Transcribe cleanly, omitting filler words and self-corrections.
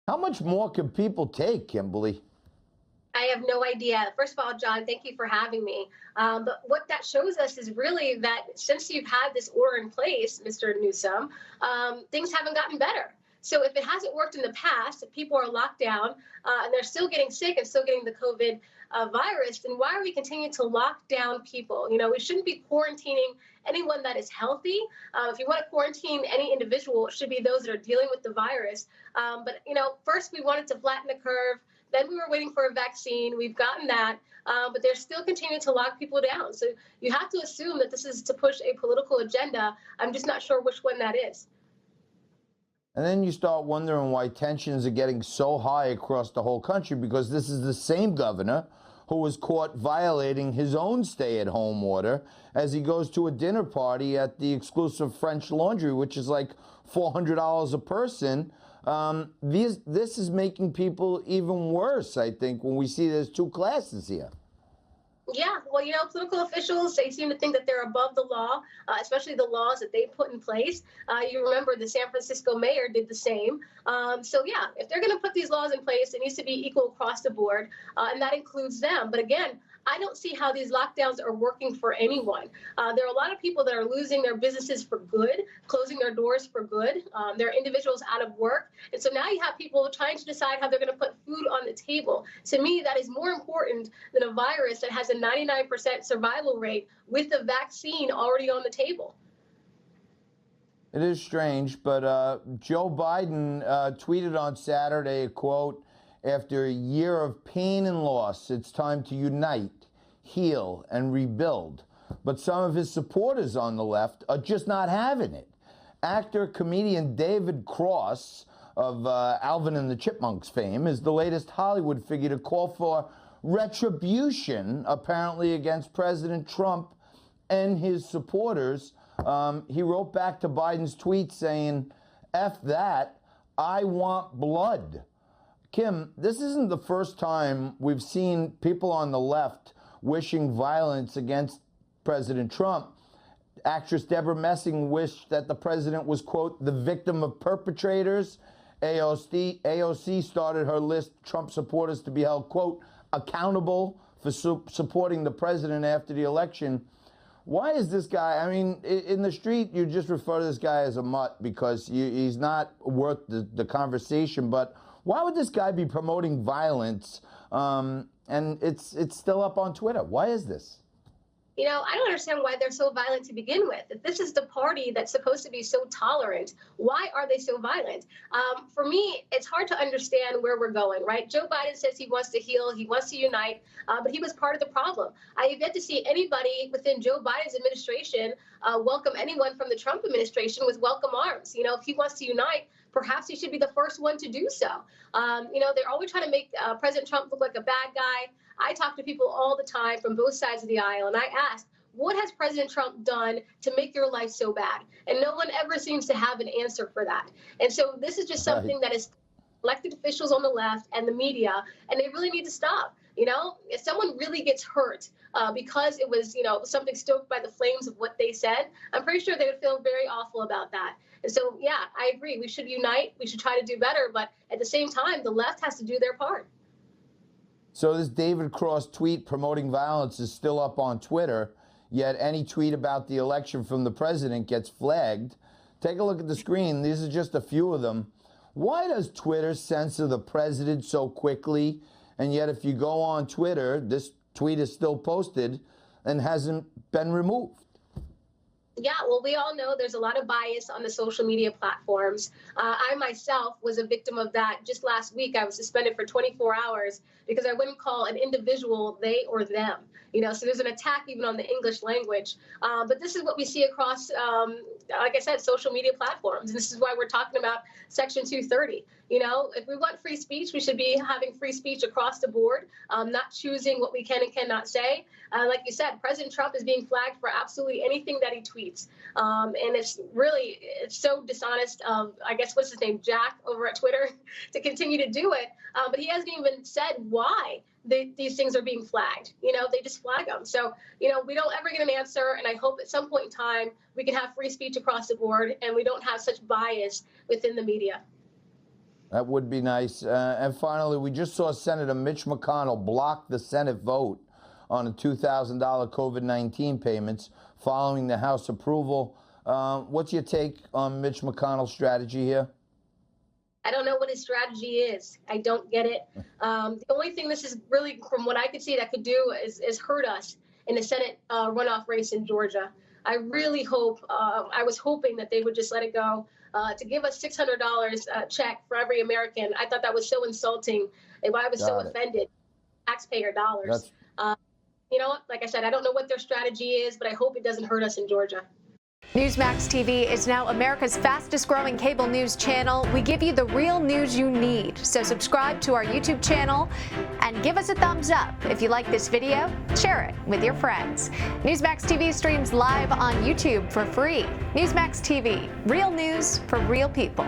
How much more can people take, Kimberly? I have no idea. First of all, John, thank you for having me. But what that shows us is really that since you've had this order in place, Mr. Newsom, things haven't gotten better. So if it hasn't worked in the past, if people are locked down and they're still getting sick and still getting the COVID virus, then why are we continuing to lock down people? We shouldn't be quarantining anyone that is healthy. If you want to quarantine any individual, it should be those that are dealing with the virus. But first we wanted to flatten the curve. Then we were waiting for a vaccine. We've gotten that, but they're still continuing to lock people down. So you have to assume that this is to push a political agenda. I'm just not sure which one that is. And then you start wondering why tensions are getting so high across the whole country, because this is the same governor who was caught violating his own stay-at-home order as he goes to a dinner party at the exclusive French Laundry, which is like $400 a person. This is making people even worse, I think, when we see there's two classes here. Yeah, well, political officials, they seem to think that they're above the law, especially the laws that they put in place. You remember the San Francisco mayor did the same. Yeah, if they're going to put these laws in place, it needs to be equal across the board, and that includes them. But again, I don't see how these lockdowns are working for anyone. There are a lot of people that are losing their businesses for good, closing their doors for good. There are individuals out of work. And so now you have people trying to decide how they're going to put food on the table. To me, that is more important than a virus that has a 99% survival rate with the vaccine already on the table. It is strange, but Joe Biden tweeted on Saturday, quote, "After a year of pain and loss, it's time to unite, heal, and rebuild." But some of his supporters on the left are just not having it. Actor, comedian David Cross of Alvin and the Chipmunks fame is the latest Hollywood figure to call for retribution, apparently, against President Trump and his supporters. He wrote back to Biden's tweet saying, "F that, I want blood." Kim, this isn't the first time we've seen people on the left wishing violence against President Trump. Actress Deborah Messing wished that the president was, quote, "the victim of perpetrators." AOC started her list of Trump supporters to be held, quote, "accountable for supporting the president after the election." Why is this guy, I mean, in the street, you just refer to this guy as a mutt because he's not worth the conversation, but why would this guy be promoting violence? And it's still up on Twitter. Why is this? I don't understand why they're so violent to begin with. If this is the party that's supposed to be so tolerant, why are they so violent? For me, it's hard to understand where we're going, right? Joe Biden says he wants to heal, he wants to unite, but he was part of the problem. I have yet to see anybody within Joe Biden's administration welcome anyone from the Trump administration with welcome arms. If he wants to unite, perhaps he should be the first one to do so. They're always trying to make President Trump look like a bad guy. I talk to people all the time from both sides of the aisle, and I ask, what has President Trump done to make your life so bad? And no one ever seems to have an answer for that. And so this is just something that is elected officials on the left and the media, and they really need to stop. If someone really gets hurt because it was, something stoked by the flames of what they said, I'm pretty sure they would feel very awful about that. And so, yeah, I agree. We should unite. We should try to do better. But at the same time, the left has to do their part. So this David Cross tweet promoting violence is still up on Twitter, yet any tweet about the election from the president gets flagged. Take a look at the screen. These are just a few of them. Why does Twitter censor the president so quickly? And yet if you go on Twitter, this tweet is still posted and hasn't been removed. Yeah, well, we all know there's a lot of bias on the social media platforms. I myself was a victim of that. Just last week, I was suspended for 24 hours because I wouldn't call an individual they or them. So there's an attack even on the English language. But this is what we see across, like I said, social media platforms. And this is why we're talking about Section 230. If we want free speech, we should be having free speech across the board, not choosing what we can and cannot say. Like you said, President Trump is being flagged for absolutely anything that he tweets. And it's so dishonest of, I guess, what's his name, Jack over at Twitter, to continue to do it. But he hasn't even said why these things are being flagged. They just flag them. So, we don't ever get an answer. And I hope at some point in time we can have free speech across the board and we don't have such bias within the media. That would be nice. And finally, we just saw Senator Mitch McConnell block the Senate vote on the $2,000 COVID-19 payments following the House approval. What's your take on Mitch McConnell's strategy here? I don't know what his strategy is. I don't get it. The only thing this is really, from what I could see, that could do is hurt us in the Senate runoff race in Georgia. I really hope, I was hoping that they would just let it go. To give us $600 check for every American, I thought that was so insulting. I was so offended. Taxpayer dollars. You know, like I said, I don't know what their strategy is, but I hope it doesn't hurt us in Georgia. Newsmax TV is now America's fastest growing cable news channel. We give you the real news you need. So subscribe to our YouTube channel and give us a thumbs up. If you like this video, share it with your friends. Newsmax TV streams live on YouTube for free. Newsmax TV, real news for real people.